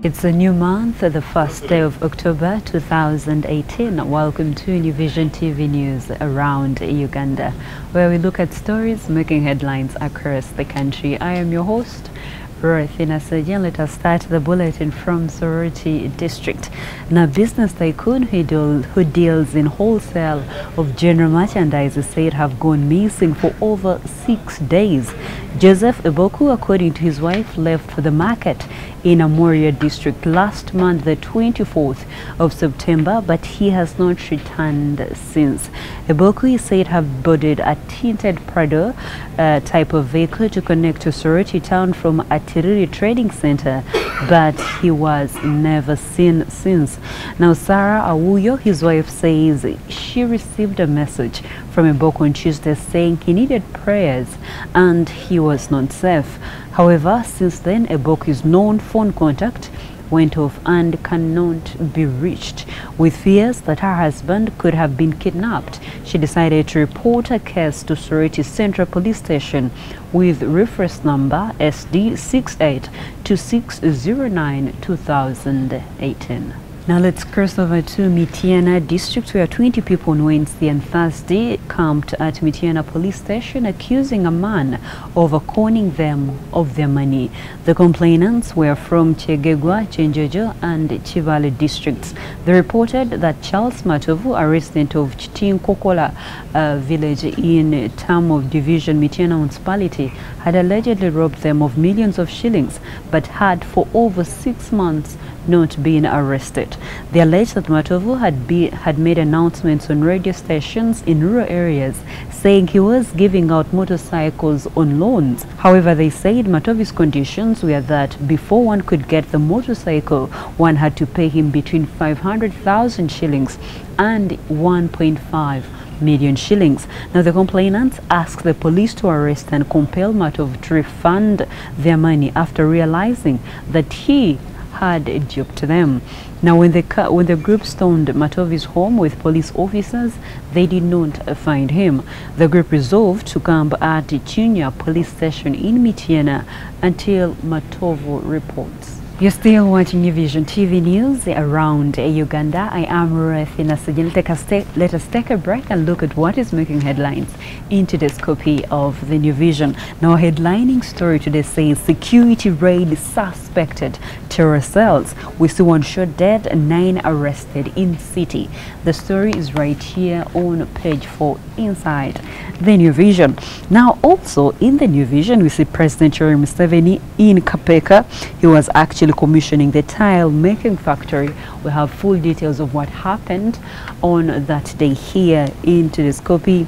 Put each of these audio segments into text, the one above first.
It's a new month, the first day of October 2018. Welcome to New Vision TV News around Uganda, where we look at stories making headlines across the country. I am your host, Surgeon. Let us start the bulletin from Soroti district. Now, business tycoon who deals in wholesale of general merchandise is said have gone missing for over 6 days. Joseph Eboku, according to his wife, left for the market in Amoria district last month, the 24th of September, but he has not returned since. Eboku is said to have boarded a tinted Prado type of vehicle to connect to Soroti town from Atiriri Trading Center, but he was never seen since. Now, Sarah Awuyo, his wife, says she received a message from Eboku on Tuesday saying he needed prayers and he was not safe. However, since then, Eboku's known phone contact went off and cannot be reached. With fears that her husband could have been kidnapped, she decided to report a case to Soroti Central Police Station with reference number SD 682609-2018. Now let's cross over to Mityana district, where 20 people on Wednesday and Thursday camped at Mityana police station accusing a man of conning them of their money. The complainants were from Chegegwa, Chenjojo and Chivale districts. They reported that Charles Matovu, a resident of Chitinkokola village in Tam of Division, Mityana municipality, had allegedly robbed them of millions of shillings, but had for over 6 months not been arrested. They alleged that Matovu had made announcements on radio stations in rural areas saying he was giving out motorcycles on loans. However, they said Matovu's conditions were that before one could get the motorcycle, one had to pay him between 500,000 shillings and 1.5 million shillings. Now, the complainants asked the police to arrest and compel Matovu to refund their money after realizing that he had duped them. Now, when the group stormed Matovu's home with police officers, they did not find him. The group resolved to camp at Chunya police station in Mityana until Matovu reports. You're still watching New Vision TV News around Uganda. I am Ruthina Sajin. Let us take a break and look at what is making headlines in today's copy of the New Vision. Now, a headlining story today says security raid suspected terror cells. We see 1 shot dead and 9 arrested in city. The story is right here on page 4 inside the New Vision. Now, also in the New Vision, we see President Yoweri Museveni in Kapeka. He was actually commissioning the tile making factory. We have full details of what happened on that day here in today's copy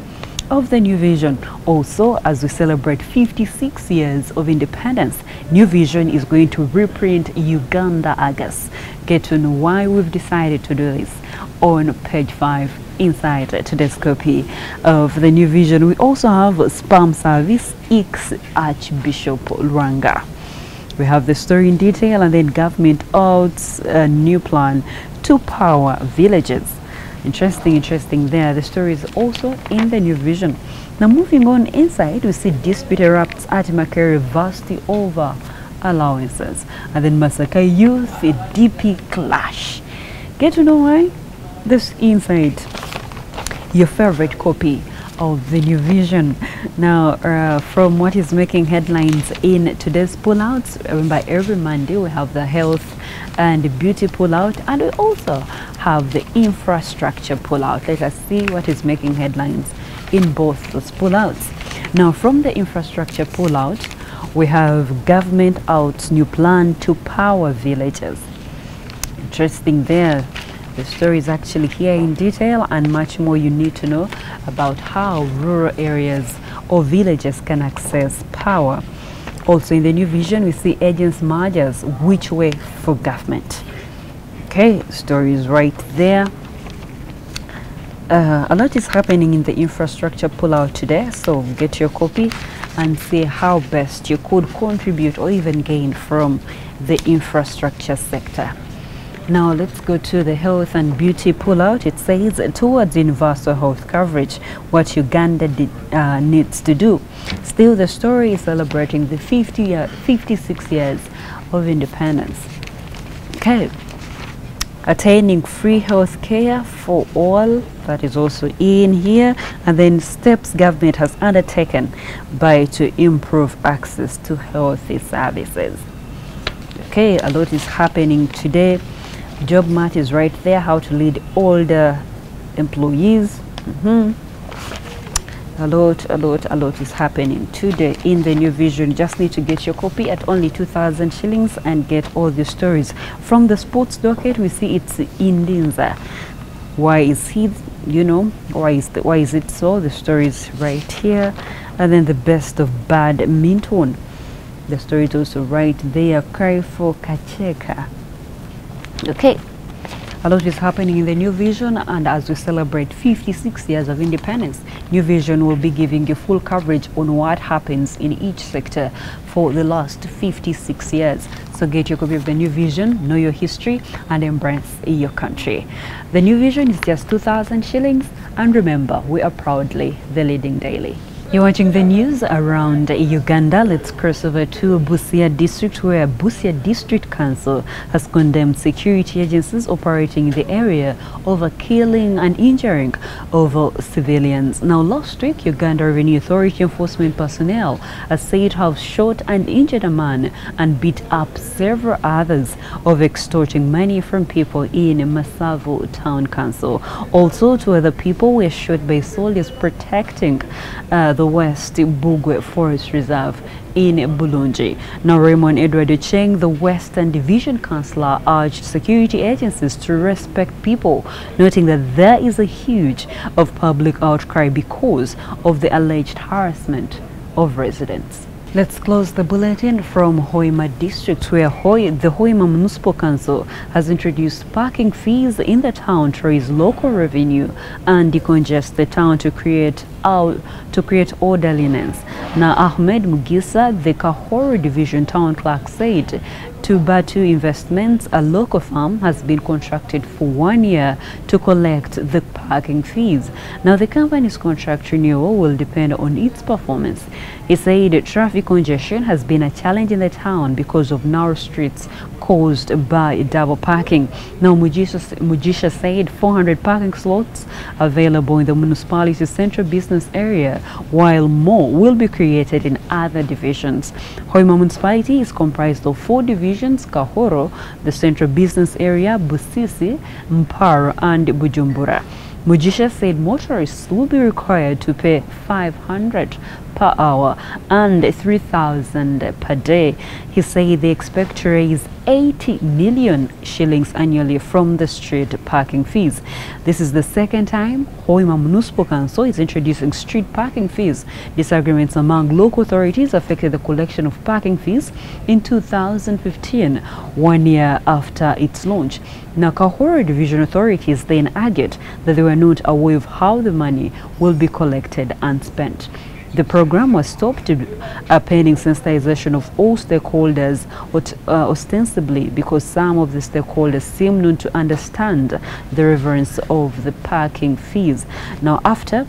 of the New Vision. Also, as we celebrate 56 years of independence, New Vision is going to reprint Uganda August. Get to know why we've decided to do this on page 5 inside today's copy of the New Vision. We also have spam service ex Archbishop Lwanga. We have the story in detail, and then government outs a new plan to power villages. Interesting there. The story is also in the New Vision. Now, moving on inside, we see dispute erupts at Makere University over allowances. And then Masaka youth, a DP clash. Get to know why? This inside your favorite copy of the New Vision. Now, from what is making headlines in today's pullouts, remember every Monday we have the health and beauty pullout, and we also have the infrastructure pullout. Let us see what is making headlines in both those pullouts. Now, from the infrastructure pullout, we have government outs new plan to power villages. Interesting there. The story is actually here in detail, and much more you need to know about how rural areas or villages can access power. Also in the New Vision, we see agents mergers, which way for government. Okay, story is right there. A lot is happening in the infrastructure pullout today, so get your copy and see how best you could contribute or even gain from the infrastructure sector. Now let's go to the health and beauty pullout. It says towards universal health coverage, what Uganda needs to do. Still, the story is celebrating the 56 years of independence. Okay. Attaining free health care for all, that is also in here. And then steps government has undertaken to improve access to healthy services. Okay, a lot is happening today. Job mart is right there, how to lead older employees. A lot is happening today in the New Vision. You just need to get your copy at only 2,000 shillings and get all the stories. From the sports docket, we see it's Indinza. Why is he, why is it so? The story is right here. And then the best of badminton. The story is also right there. Cry for Kacheka. Okay. A lot is happening in the New Vision, and as we celebrate 56 years of independence, New Vision will be giving you full coverage on what happens in each sector for the last 56 years. So get your copy of the New Vision, know your history, and embrace your country. The New Vision is just 2,000 shillings, and remember, we are proudly the leading daily. You're watching the news around Uganda. Let's cross over to Busia district, where Busia District Council has condemned security agencies operating in the area over killing and injuring of civilians. Now, last week, Uganda Revenue Authority enforcement personnel are said to have shot and injured a man and beat up several others of extorting money from people in Masavo Town Council. Also, two other people were shot by soldiers protecting the West Bugwe Forest Reserve in Bulungi. Now, Raymond Edward Ocheng, the Western Division Councillor, urged security agencies to respect people, noting that there is a huge of public outcry because of the alleged harassment of residents. Let's close the bulletin from Hoima district, where the Hoima Municipal Council has introduced parking fees in the town to raise local revenue and decongest the town to create orderliness. Now, Ahmed Mugisa, the Kahoro Division Town Clerk, said Batu Investments, a local firm, has been contracted for 1 year to collect the parking fees. Now, the company's contract renewal will depend on its performance. He said traffic congestion has been a challenge in the town because of narrow streets caused by double parking. Now, Mujisha said 400 parking slots available in the municipality's central business area, while more will be created in other divisions. Hoima municipality is comprised of 4 divisions: Kahoro, the central business area, Busisi, Mparo, and Bujumbura. Mujisha said motorists will be required to pay 500 per hour and 3,000 per day. He said they expect to raise 80 million shillings annually from the street parking fees. This is the second time Hoima Municipal Council is introducing street parking fees. Disagreements among local authorities affected the collection of parking fees in 2015, 1 year after its launch. Now, Kahoro Division authorities then argued that they were not aware of how the money will be collected and spent. The program was stopped pending sensitization of all stakeholders, ostensibly because some of the stakeholders seem not to understand the relevance of the parking fees. Now, after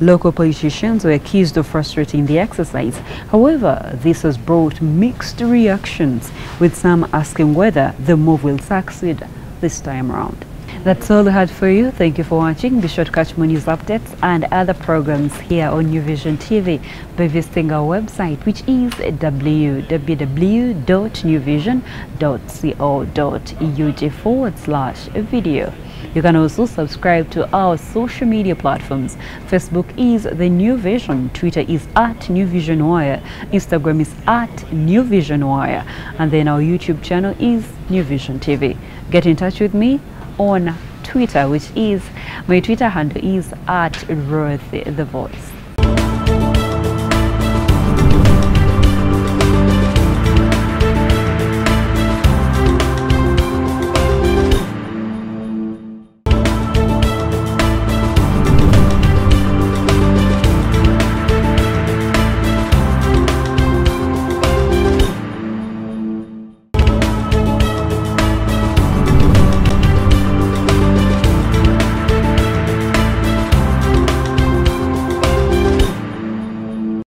local politicians were accused of frustrating the exercise. However, this has brought mixed reactions, with some asking whether the move will succeed this time around. That's all I had for you. Thank you for watching. Be sure to catch more news updates and other programs here on New Vision TV by visiting our website, which is www.newvision.co.ug/video. You can also subscribe to our social media platforms. Facebook is The New Vision, Twitter is @NewVisionWire, Instagram is @NewVisionWire, and then our YouTube channel is New Vision TV. Get in touch with me on Twitter, which is, my Twitter handle is @RothTheVoice.